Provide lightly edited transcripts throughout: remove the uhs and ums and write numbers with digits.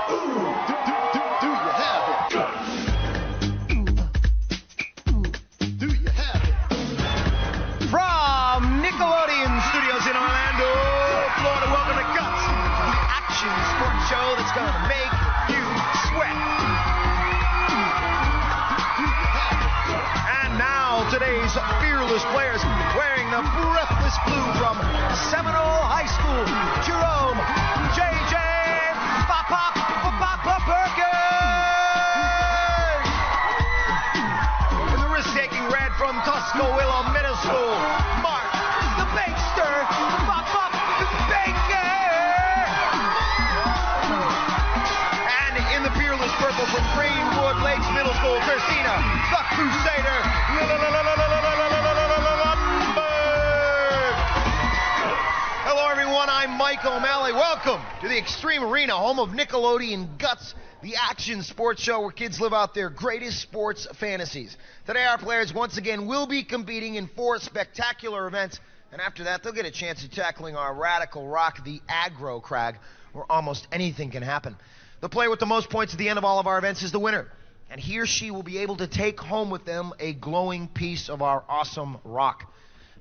Do you have it? Do you have it? From Nickelodeon Studios in Orlando, Florida, welcome to Guts, the action sports show that's going to make you sweat. And now, today's fearless players wearing the breathless blue from Seminole High School, Jerome, JJ, Perkins! And the risk-taking red from Tuscaloosa Middle School, Mark, the Bakkster, Bakker! And in the fearless purple from Greenwood Lakes Middle School, Kristina, the Crusader, Lundberg! Hello everyone, I'm Mike O'Malley. Welcome to the Extreme Arena, home of Nickelodeon Guts, the action sports show where kids live out their greatest sports fantasies. Today our players once again will be competing in 4 spectacular events, and after that they'll get a chance at tackling our radical rock, the Aggro Crag, where almost anything can happen. The player with the most points at the end of all of our events is the winner, and he or she will be able to take home with them a glowing piece of our awesome rock.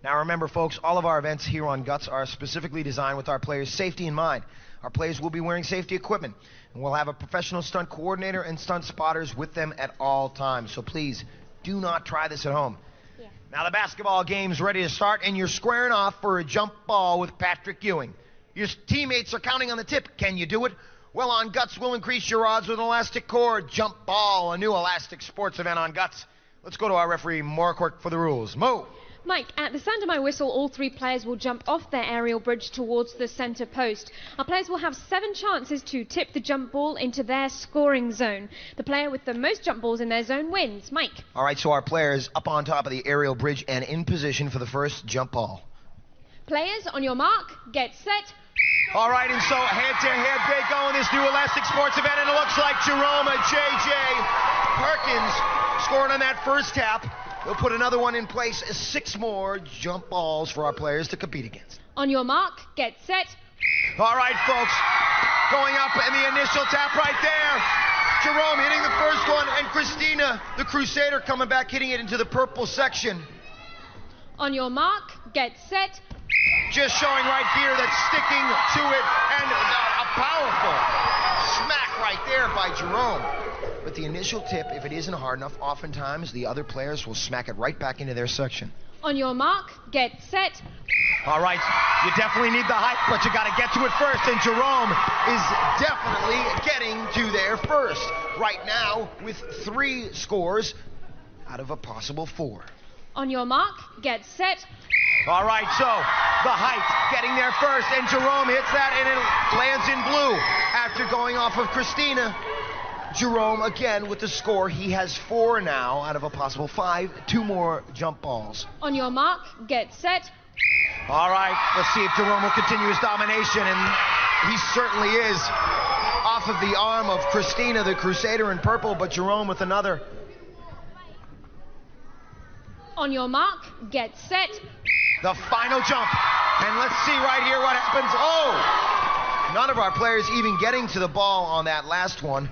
Now remember folks, all of our events here on Guts are specifically designed with our players' safety in mind. Our players will be wearing safety equipment, and we'll have a professional stunt coordinator and stunt spotters with them at all times. So please, do not try this at home. Yeah. Now the basketball game's ready to start, and you're squaring off for a jump ball with Patrick Ewing. Your teammates are counting on the tip. Can you do it? Well, on Guts, we'll increase your odds with an elastic cord. Jump ball, a new elastic sports event on Guts. Let's go to our referee, Morquart, for the rules. Mo. Mike, at the sound of my whistle, all 3 players will jump off their aerial bridge towards the center post. Our players will have 7 chances to tip the jump ball into their scoring zone. The player with the most jump balls in their zone wins. Mike. All right, so our players up on top of the aerial bridge and in position for the first jump ball. Players, on your mark, get set. All right, and so head-to-head they go in this new elastic sports event, and it looks like Jerome, JJ, Perkins scored on that first tap. We'll put another one in place, 6 more jump balls for our players to compete against. On your mark, get set. All right, folks, going up in the initial tap right there. Jerome hitting the first one, and Kristina, the Crusader, coming back, hitting it into the purple section. On your mark, get set. Just showing right here that sticking to it, and a powerful smack right there by Jerome. But the initial tip, if it isn't hard enough, oftentimes the other players will smack it right back into their section. On your mark, get set. All right, you definitely need the height, but you got to get to it first, and Jerome is definitely getting to there first. Right now, with 3 scores out of a possible 4. On your mark, get set. All right, so the height getting there first, and Jerome hits that, and it lands in blue after going off of Kristina. Jerome again with the score. He has 4 now out of a possible 5. 2 more jump balls. On your mark, get set. All right, let's see if Jerome will continue his domination, and he certainly is off of the arm of Kristina, the Crusader in purple, but Jerome with another. On your mark, get set. The final jump, and let's see right here what happens. Oh, none of our players even getting to the ball on that last one.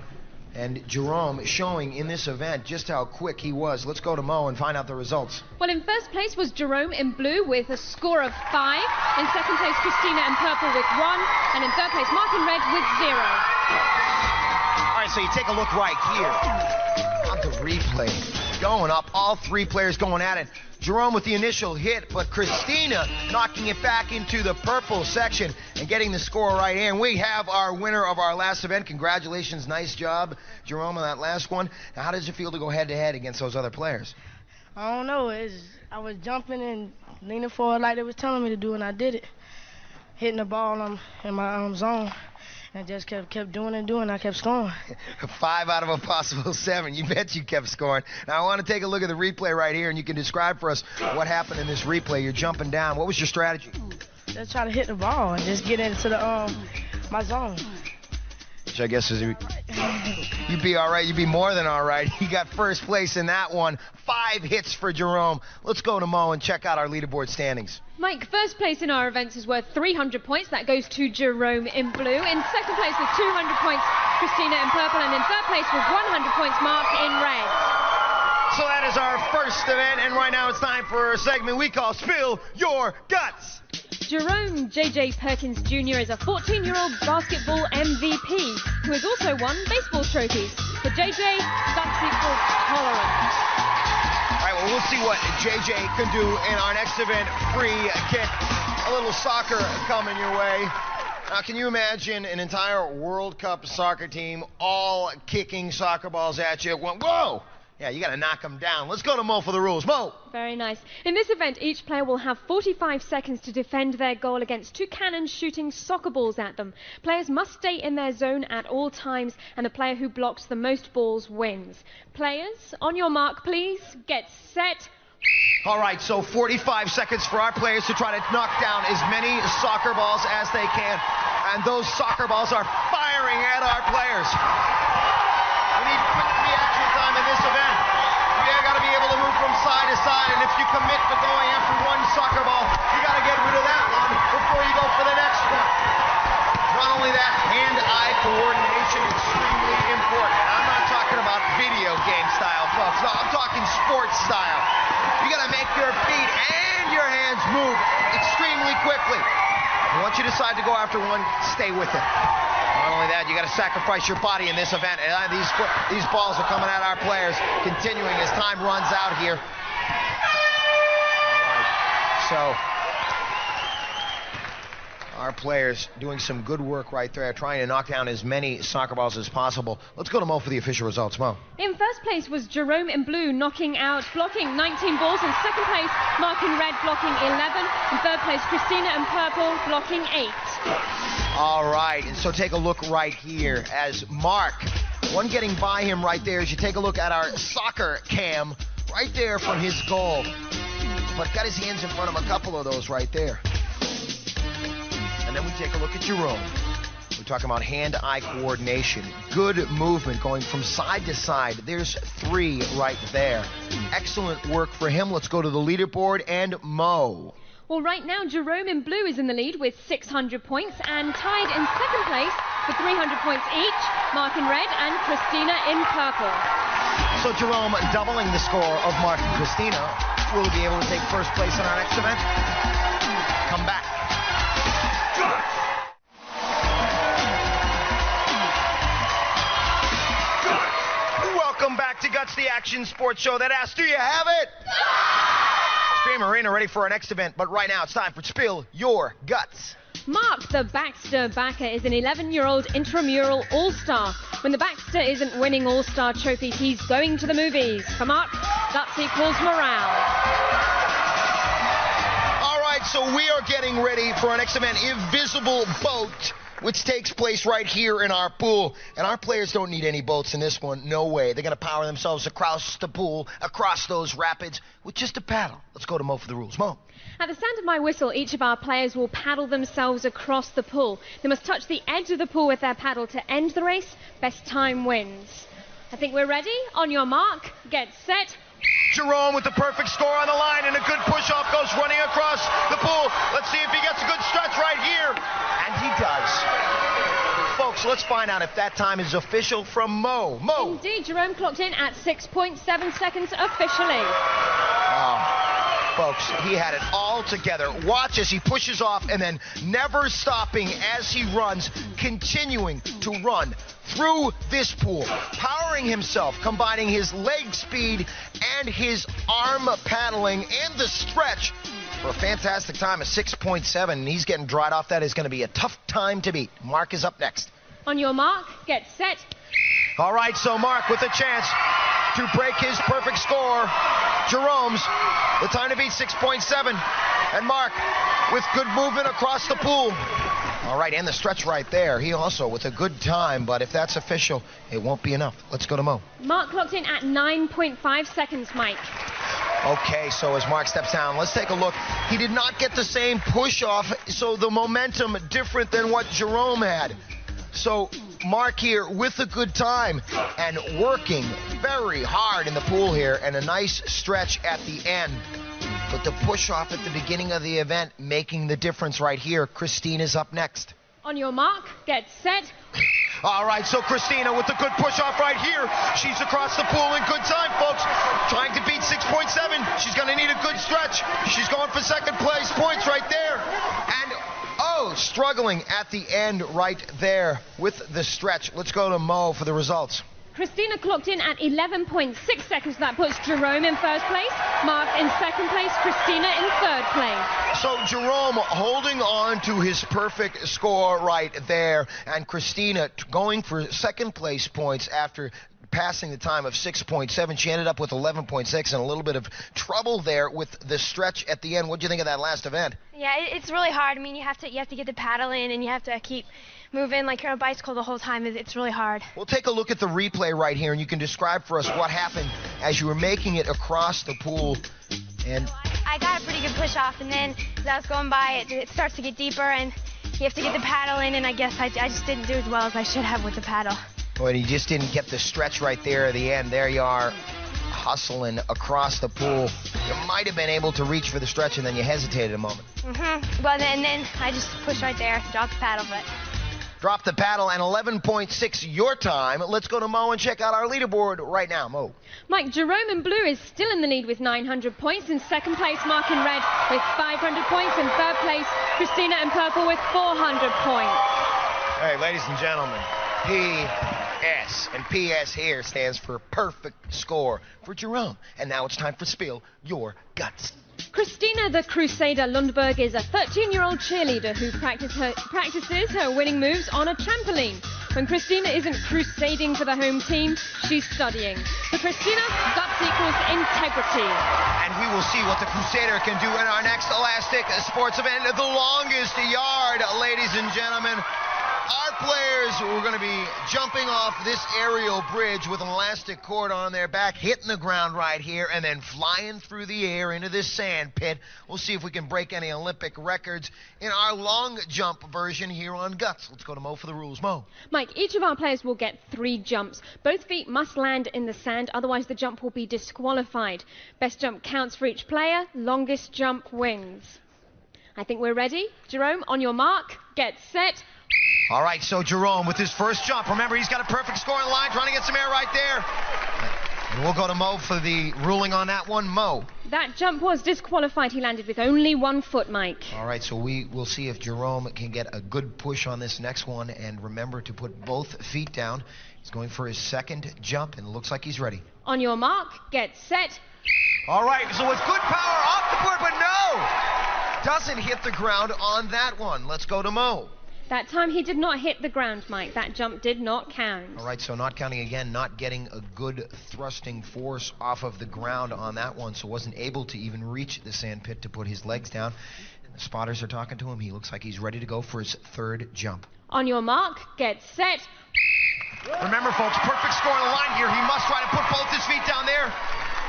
And Jerome showing in this event just how quick he was. Let's go to Mo and find out the results. Well, in first place was Jerome in blue with a score of 5. In second place, Kristina in purple with 1. And in third place, Mark in red with 0. All right, so you take a look right here on the replay. Going up, all 3 players going at it. Jerome with the initial hit, but Kristina knocking it back into the purple section and getting the score right here. And we have our winner of our last event. Congratulations, nice job, Jerome, on that last one. Now, how does it feel to go head-to-head against those other players? I don't know. I was jumping and leaning forward like they was telling me to do, and I did it. Hitting the ball in my zone. I just kept doing it, I kept scoring. 5 out of a possible 7. You bet you kept scoring. Now, I want to take a look at the replay right here, and you can describe for us what happened in this replay. You're jumping down. What was your strategy? Just try to hit the ball and just get into the my zone. which I guess is you'd be all right. You'd be more than all right. You got first place in that one. 5 hits for Jerome. Let's go to Mo and check out our leaderboard standings. Mike, first place in our events is worth 300 points. That goes to Jerome in blue. In second place with 200 points, Kristina in purple. And in third place with 100 points, Mark in red. So that is our first event, and right now it's time for a segment we call Spill Your Guts. Jerome J.J. Perkins Jr. is a 14-year-old basketball MVP who has also won baseball trophies. For J.J., guts equals tolerance. All right, well, we'll see what J.J. can do in our next event, free kick. A little soccer coming your way. Now, can you imagine an entire World Cup soccer team all kicking soccer balls at you? Whoa! Yeah, you got to knock them down. Let's go to Mo for the rules. Mo! Very nice. In this event, each player will have 45 seconds to defend their goal against 2 cannons shooting soccer balls at them. Players must stay in their zone at all times, and the player who blocks the most balls wins. Players, on your mark, please. Get set. All right, so 45 seconds for our players to try to knock down as many soccer balls as they can. And those soccer balls are firing at our players. We need quick reaction time in this event. We got to be able to move from side to side, and if you commit to going after one soccer ball, you got to get rid of that one before you go for the next one. Not only that, hand-eye coordination is extremely important. And I'm not talking about video game style, folks. No, I'm talking sports style. You got to make your feet and your hands move extremely quickly. And once you decide to go after one, stay with it. Not only that, you got to sacrifice your body in this event. And these balls are coming at our players, continuing as time runs out here. All right. So our players doing some good work right there, trying to knock down as many soccer balls as possible. Let's go to Mo for the official results. Mo. In first place was Jerome in blue, blocking 19 balls. In second place, Mark in red, blocking 11. In third place, Kristina in purple, blocking 8. All right, and so take a look right here as Mark, one getting by him right there as you take a look at our soccer cam right there from his goal. But got his hands in front of a couple of those right there. And then we take a look at Jerome. We're talking about hand-eye coordination, good movement going from side to side. There's 3 right there. Excellent work for him. Let's go to the leaderboard and Mo. Well, right now, Jerome in blue is in the lead with 600 points and tied in second place with 300 points each, Mark in red and Kristina in purple. So Jerome doubling the score of Mark and Kristina. Will he be able to take first place in our next event? Come back. Welcome back to Guts, the action sports show that asks, do you have it? Extreme Arena ready for our next event, but right now it's time for Spill Your Guts. Mark the Bakkster Bakker is an 11-year-old intramural all-star. When the Bakkster isn't winning all-star trophies, he's going to the movies. For Mark, guts equals morale. All right, so we are getting ready for our next event, Invisible Boat, which takes place right here in our pool. And our players don't need any boats in this one. No way. They're going to power themselves across the pool, across those rapids, with just a paddle. Let's go to Mo for the rules. Mo. At the sound of my whistle, each of our players will paddle themselves across the pool. They must touch the edge of the pool with their paddle to end the race. Best time wins. I think we're ready. On your mark, get set. Jerome with the perfect score on the line, and a good push-off goes running across the pool. Let's see if he gets a good stretch right here. And he does. Folks, let's find out if that time is official from Mo. Mo. Indeed, Jerome clocked in at 6.7 seconds officially. Folks, he had it all together. Watch as he pushes off and then never stopping as he runs, continuing to run through this pool, powering himself, combining his leg speed and his arm paddling and the stretch for a fantastic time of 6.7. And he's getting dried off. That is going to be a tough time to beat. Mark is up next. On your mark, get set. All right, so Mark with a chance to break his perfect score. Jerome's, the time to beat 6.7. And Mark with good movement across the pool. All right, and the stretch right there. He also with a good time, but if that's official, it won't be enough. Let's go to Mo. Mark clocked in at 9.5 seconds, Mike. Okay, so as Mark steps down, let's take a look. He did not get the same push off, so the momentum different than what Jerome had. So Mark here with a good time and working very hard in the pool here, and a nice stretch at the end. But the push off at the beginning of the event making the difference right here. Kristina's up next. On your mark, get set. All right, so Kristina with the good push off right here. She's across the pool in good time, folks. Trying to beat 6.7. She's going to need a good stretch. She's going for second place points right there. And struggling at the end right there with the stretch. Let's go to Mo for the results. Kristina clocked in at 11.6 seconds. That puts Jerome in first place, Mark in second place, Kristina in third place. So Jerome holding on to his perfect score right there, and Kristina going for second place points after passing the time of 6.7. She ended up with 11.6 and a little bit of trouble there with the stretch at the end. What do you think of that last event? Yeah, it's really hard. I mean, you have to get the paddle in, and you have to keep moving like you're on a bicycle the whole time. It's really hard. We'll take a look at the replay right here, and you can describe for us what happened as you were making it across the pool. And I got a pretty good push off, and then as I was going by, it starts to get deeper, and you have to get the paddle in, and I guess I just didn't do as well as I should have with the paddle. Well, you just didn't get the stretch right there at the end. There you are, hustling across the pool. You might have been able to reach for the stretch, and then you hesitated a moment. Well, then I just pushed right there, dropped the paddle, but... Drop the paddle, and 11.6 your time. Let's go to Mo and check out our leaderboard right now. Mo. Mike, Jerome in blue is still in the lead with 900 points. In second place, Mark in red with 500 points. In third place, Kristina in purple with 400 points. Hey, ladies and gentlemen, PS, and PS here stands for perfect score for Jerome. And now it's time for Spill Your Guts. Kristina the Crusader Lundberg is a 13-year-old cheerleader who practices her winning moves on a trampoline. When Kristina isn't crusading for the home team, she's studying. For Kristina, guts equals integrity. And we will see what the Crusader can do in our next elastic sports event, the longest yard, ladies and gentlemen. Our players were going to be jumping off this aerial bridge with an elastic cord on their back, hitting the ground right here, and then flying through the air into this sand pit. We'll see if we can break any Olympic records in our long jump version here on Guts. Let's go to Mo for the rules. Mo. Mike, each of our players will get 3 jumps. Both feet must land in the sand, otherwise the jump will be disqualified. Best jump counts for each player. Longest jump wins. I think we're ready. Jerome, on your mark, get set. All right, so Jerome with his first jump. Remember, he's got a perfect scoring line, trying to get some air right there. And we'll go to Mo for the ruling on that one. Mo. That jump was disqualified. He landed with only 1 foot, Mike. All right, so we will see if Jerome can get a good push on this next one. And remember to put both feet down. He's going for his second jump, and it looks like he's ready. On your mark, get set. All right, so with good power off the board, but no! Doesn't hit the ground on that one. Let's go to Mo. That time he did not hit the ground, Mike. That jump did not count. All right, so not counting again, not getting a good thrusting force off of the ground on that one, so wasn't able to even reach the sand pit to put his legs down. And the spotters are talking to him. He looks like he's ready to go for his third jump. On your mark, get set. Remember, folks, perfect score on the line here. He must try to put both his feet down there.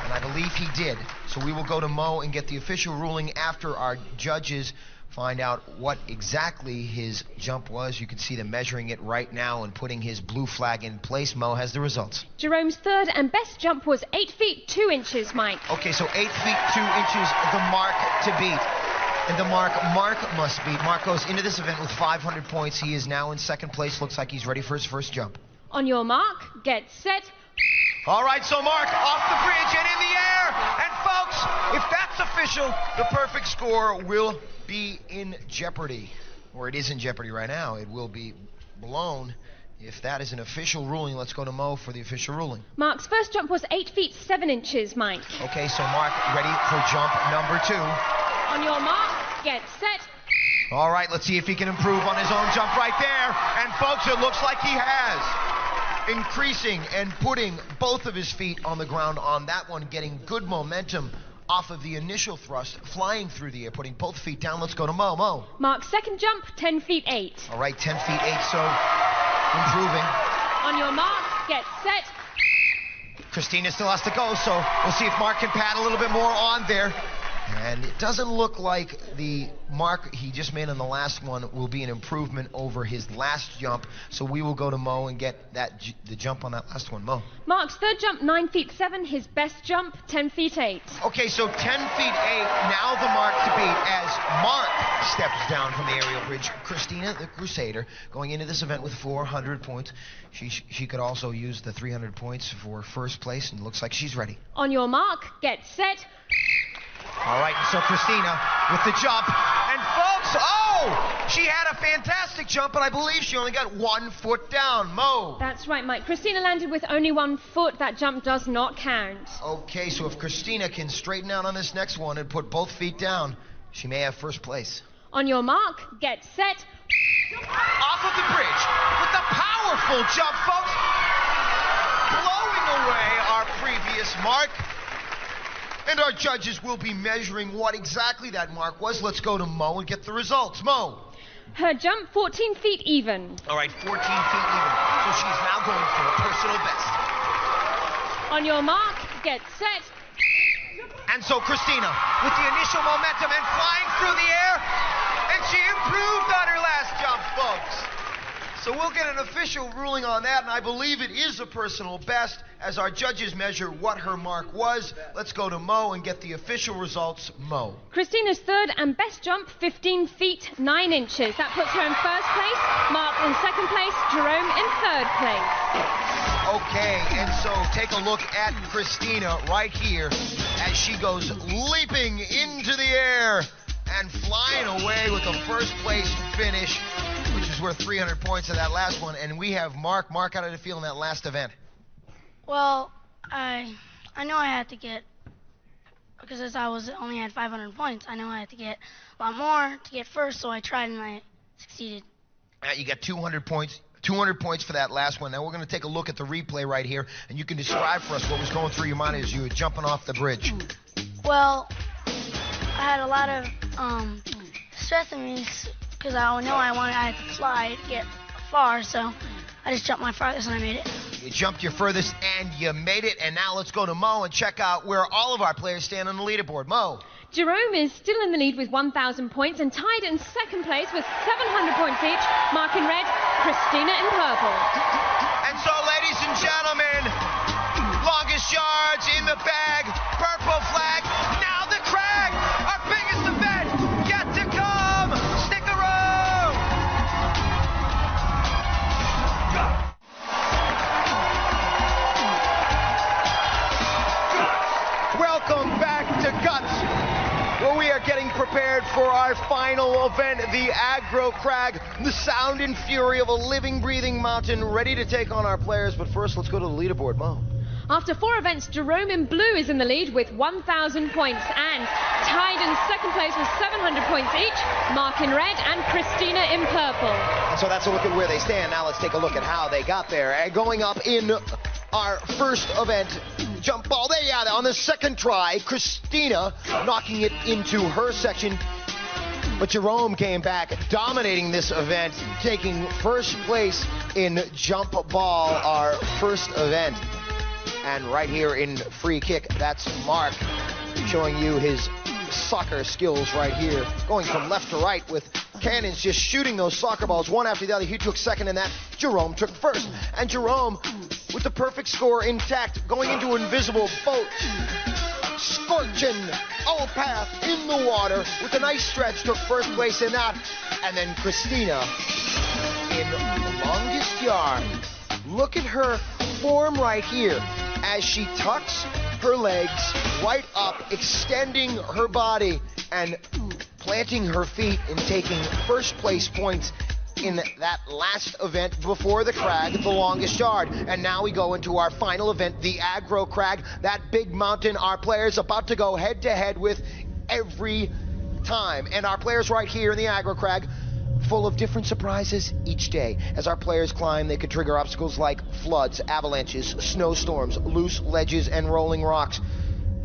And I believe he did. So we will go to Mo and get the official ruling after our judges find out what exactly his jump was. You can see them measuring it right now and putting his blue flag in place. Mo has the results. Jerome's third and best jump was 8 feet 2 inches, Mike. Okay, so 8 feet 2 inches, the mark to beat. And the mark must beat. Mark goes into this event with 500 points. He is now in second place. Looks like he's ready for his first jump. On your mark, get set. All right, so Mark off the bridge and in the air. And folks, if that's official, the perfect score will be in jeopardy. Or it is in jeopardy right now. It will be blown. If that is an official ruling, let's go to Mo for the official ruling. Mark's first jump was 8 feet 7 inches, Mike. Okay, so Mark ready for jump number 2. On your mark, get set. All right, let's see if he can improve on his own jump right there. And folks, it looks like he has. Increasing and putting both of his feet on the ground on that one, getting good momentum off of the initial thrust, flying through the air, putting both feet down. Let's go to Mo. Mo. Mark's second jump, 10 feet 8. All right, 10 feet 8, so improving. On your mark, get set. Kristina still has to go, so we'll see if Mark can pad a little bit more on there. And it doesn't look like the mark he just made on the last one will be an improvement over his last jump. So we will go to Mo and get the jump on that last one. Mo. Mark's third jump, 9 feet 7. His best jump, 10 feet 8. Okay, so 10 feet 8, now the mark to beat as Mark steps down from the aerial bridge. Kristina, the Crusader, going into this event with 400 points. She could also use the 300 points for first place, and looks like she's ready. On your mark, get set. All right, so Kristina with the jump. And folks, oh, she had a fantastic jump, but I believe she only got 1 foot down. Mo. That's right, Mike. Kristina landed with only 1 foot. That jump does not count. Okay, so if Kristina can straighten out on this next one and put both feet down, she may have first place. On your mark, get set. Off of the bridge with the powerful jump, folks. Blowing away our previous mark. And our judges will be measuring what exactly that mark was. Let's go to Mo and get the results. Mo. Her jump, 14 feet even. All right, 14 feet even. So she's now going for a personal best. On your mark, get set. And so Kristina, with the initial momentum and flying through the air, and she improved on her last jump, folks. So we'll get an official ruling on that, and I believe it is a personal best as our judges measure what her mark was. Let's go to Mo and get the official results. Mo. Kristina's third and best jump, 15 feet 9 inches. That puts her in first place, Mark in second place, Jerome in third place. Okay, and so take a look at Kristina right here as she goes leaping into the air and flying away with a first place finish, which is worth 300 points of that last one. And we have Mark. Mark, how did it feel in that last event? Well, I know I had to get, because as I only had 500 points, I know I had to get a lot more to get first, so I tried and I succeeded. You got 200 points. 200 points for that last one. Now we're going to take a look at the replay right here, and you can describe for us what was going through your mind as you were jumping off the bridge. Well, I had a lot of stress in me because I know I had to fly to get far, so I just jumped my farthest and I made it. You jumped your furthest and you made it, and now let's go to Mo and check out where all of our players stand on the leaderboard. Mo. Jerome is still in the lead with 1,000 points and tied in second place with 700 points each. Mark in red, Kristina in purple. And so, ladies and gentlemen, longest yards in the bag, purple flag. Now the Crag, our biggest event yet to come. Stick around. Welcome back to Guts, where we are getting prepared for our final event, the Aggro Crag, the sound and fury of a living, breathing mountain, ready to take on our players. But first, let's go to the leaderboard. Mo. After 4 events, Jerome in blue is in the lead with 1,000 points and tied in second place with 700 points each, Mark in red and Kristina in purple. And so that's a look at where they stand. Now let's take a look at how they got there. And going up in our first event, jump ball. There you are. On the second try, Kristina knocking it into her section. But Jerome came back, dominating this event, taking first place in jump ball, our first event. And right here in free kick, that's Mark showing you his soccer skills right here. Going from left to right with cannons, just shooting those soccer balls one after the other. He took second in that. Jerome took first. And Jerome, with the perfect score intact, going into invisible boat, scorching all path in the water with a nice stretch, took first place in that. And then Kristina in the longest yard. Look at her form right here as she tucks her legs right up, extending her body and planting her feet and taking first place points in that last event before the Crag, the longest yard. And now we go into our final event, the Aggro Crag, that big mountain our players about to go head to head with every time. And our players right here in the Aggro Crag, full of different surprises each day. As our players climb, they could trigger obstacles like floods, avalanches, snowstorms, loose ledges, and rolling rocks.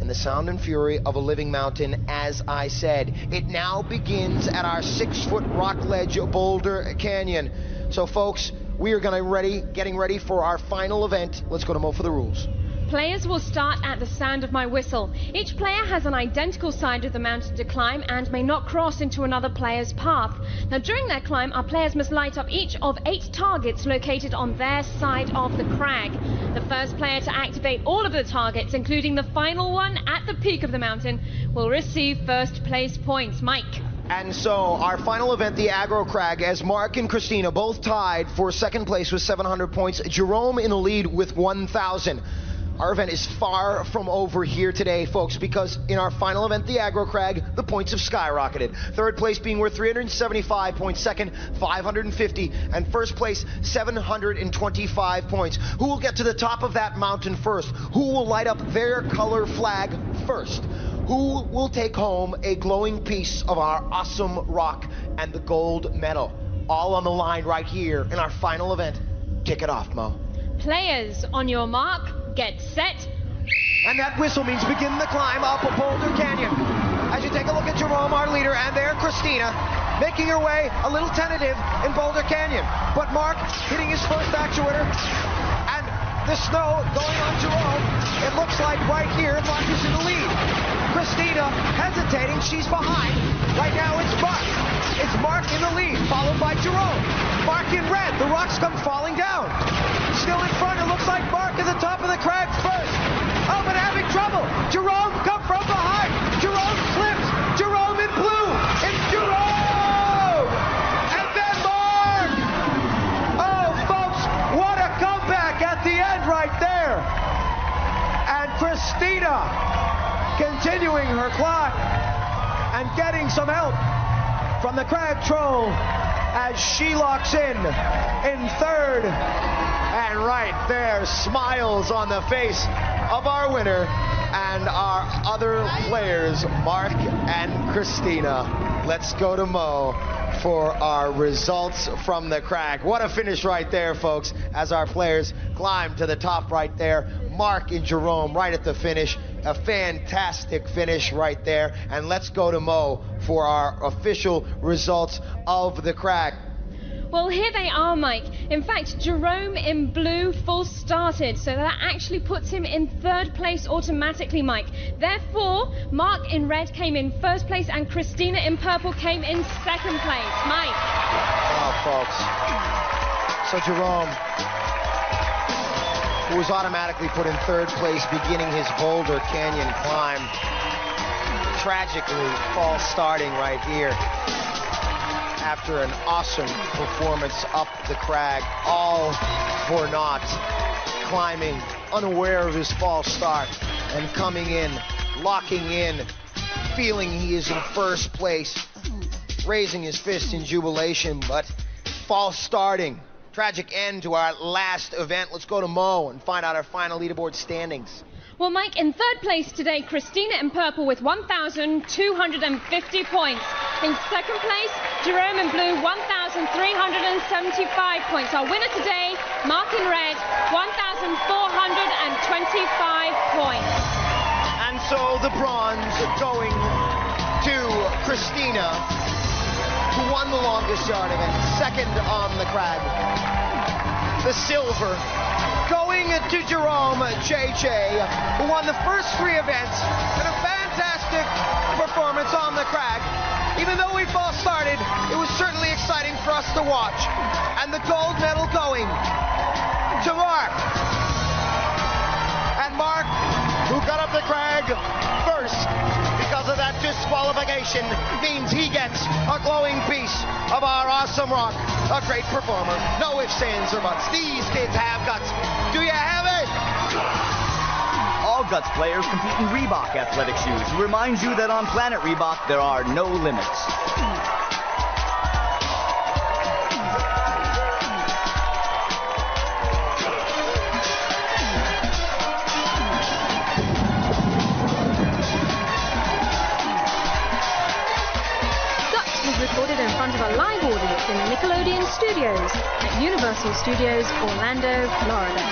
And the sound and fury of a living mountain, as I said. It now begins at our 6-foot rock ledge boulder canyon. So folks, we are getting ready for our final event. Let's go to Mo for the rules. Players will start at the sound of my whistle. Each player has an identical side of the mountain to climb and may not cross into another player's path. Now, during their climb, our players must light up each of 8 targets located on their side of the crag. The first player to activate all of the targets, including the final one at the peak of the mountain, will receive first place points. Mike. And so our final event, the Aggro Crag, as Mark and Kristina both tied for second place with 700 points. Jerome in the lead with 1,000. Our event is far from over here today, folks, because in our final event, the Aggro Crag, the points have skyrocketed. Third place being worth 375 points, second 550, and first place 725 points. Who will get to the top of that mountain first? Who will light up their color flag first? Who will take home a glowing piece of our awesome rock and the gold medal? All on the line right here in our final event. Kick it off, Mo. Players, on your mark, get set. And that whistle means begin the climb up a Boulder Canyon. As you take a look at Jerome, our leader, and there Kristina, making her way a little tentative in Boulder Canyon. But Mark hitting his first actuator, and the snow going on Jerome. It looks like right here, Mark is in the lead. Kristina hesitating, she's behind. Right now it's Mark. It's Mark in the lead, followed by Jerome. Mark in red, the rocks come falling down. Still in front, it looks like Mark at the top of the crag first. Oh, but having trouble. Jerome come from behind. Jerome slips. Jerome in blue. It's Jerome! And then Mark! Oh, folks, what a comeback at the end right there. And Kristina continuing her climb and getting some help from the crag troll as she locks in third. And right there, smiles on the face of our winner and our other players, Mark and Kristina. Let's go to Mo for our results from the crag. What a finish right there, folks, as our players climb to the top right there. Mark and Jerome right at the finish. A fantastic finish right there. And let's go to Mo for our official results of the crag. Well, here they are, Mike. In fact, Jerome in blue full started, so that actually puts him in third place automatically, Mike. Therefore, Mark in red came in first place and Kristina in purple came in second place. Mike. Oh, folks. So Jerome, who was automatically put in third place beginning his Boulder Canyon climb, tragically false starting right here after an awesome performance up the crag, all for naught, climbing unaware of his false start and coming in, locking in, feeling he is in first place, raising his fist in jubilation, but false starting. Tragic end to our last event. Let's go to Mo and find out our final leaderboard standings. Well, Mike, in third place today, Kristina in purple with 1,250 points. In second place, Jerome in blue, 1,375 points. Our winner today, Mark in red, 1,425 points. And so the bronze going to Kristina, who won the longest yard event, second on the crag. The silver going to Jerome JJ, who won the first 3 events and a fantastic performance on the crag. Even though we false started, it was certainly exciting for us to watch. And the gold medal going to Mark. And Mark, who got up the crag first because of that disqualification, means he gets a glowing piece of our awesome rock. A great performer. No ifs, ands, or buts. These kids have guts. Do you have it? All Guts players compete in Reebok athletic shoes. He reminds you that on Planet Reebok, there are no limits. Recorded in front of a live audience in the Nickelodeon studios at Universal Studios, Orlando, Florida.